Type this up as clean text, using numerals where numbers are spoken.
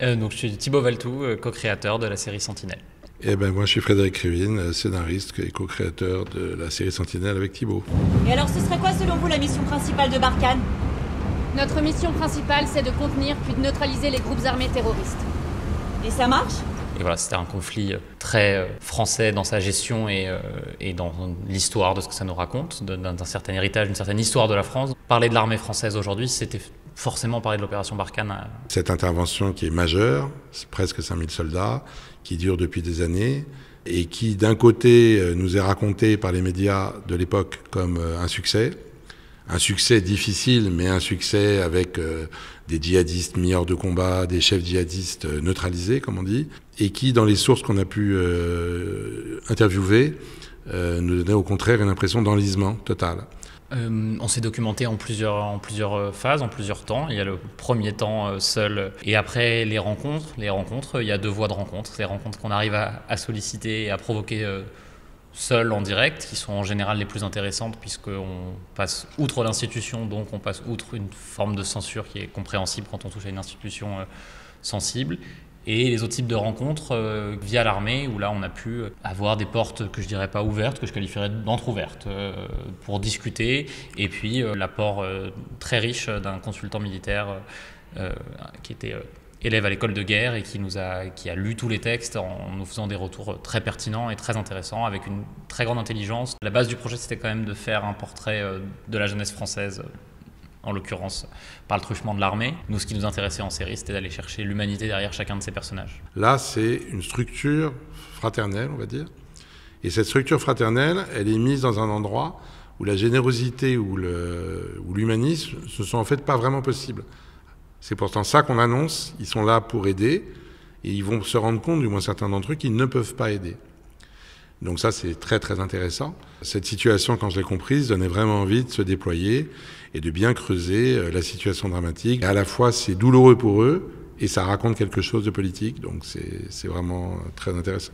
Donc je suis Thibaut Valtou, co-créateur de la série Sentinelle. Et ben moi je suis Frédéric Krivine, scénariste et co-créateur de la série Sentinelle avec Thibaut. Et alors ce serait quoi selon vous la mission principale de Barkhane? Notre mission principale, c'est de contenir puis de neutraliser les groupes armés terroristes. Et ça marche? Et voilà, c'était un conflit très français dans sa gestion et dans l'histoire de ce que ça nous raconte, d'un certain héritage, d'une certaine histoire de la France. Parler de l'armée française aujourd'hui, c'était forcément parler de l'opération Barkhane. Cette intervention qui est majeure, c'est presque 5000 soldats, qui dure depuis des années, et qui d'un côté nous est racontée par les médias de l'époque comme un succès difficile, mais un succès avec des djihadistes mis hors de combat, des chefs djihadistes neutralisés, comme on dit, et qui, dans les sources qu'on a pu interviewer, nous donnait au contraire une impression d'enlisement total. On s'est documenté en plusieurs phases, en plusieurs temps. Il y a le premier temps seul, et après les rencontres. Les rencontres, il y a deux voies de rencontres. Les rencontres qu'on arrive à solliciter et à provoquer seul en direct, qui sont en général les plus intéressantes, puisqu'on passe outre l'institution, donc on passe outre une forme de censure qui est compréhensible quand on touche à une institution sensible. Et les autres types de rencontres via l'armée, où là on a pu avoir des portes que je dirais pas ouvertes, que je qualifierais d'entrouvertes, pour discuter, et puis l'apport très riche d'un consultant militaire qui était élève à l'école de guerre et qui a lu tous les textes en nous faisant des retours très pertinents et très intéressants, avec une très grande intelligence. La base du projet, c'était quand même de faire un portrait de la jeunesse française, en l'occurrence par le truchement de l'armée. Nous, ce qui nous intéressait en série, c'était d'aller chercher l'humanité derrière chacun de ces personnages. Là, c'est une structure fraternelle, on va dire. Et cette structure fraternelle, elle est mise dans un endroit où la générosité ou l'humanisme ne sont en fait pas vraiment possibles. C'est pourtant ça qu'on annonce. Ils sont là pour aider et ils vont se rendre compte, du moins certains d'entre eux, qu'ils ne peuvent pas aider. Donc ça, c'est très très intéressant. Cette situation, quand je l'ai comprise, donnait vraiment envie de se déployer et de bien creuser la situation dramatique. Et à la fois, c'est douloureux pour eux et ça raconte quelque chose de politique. Donc c'est vraiment très intéressant.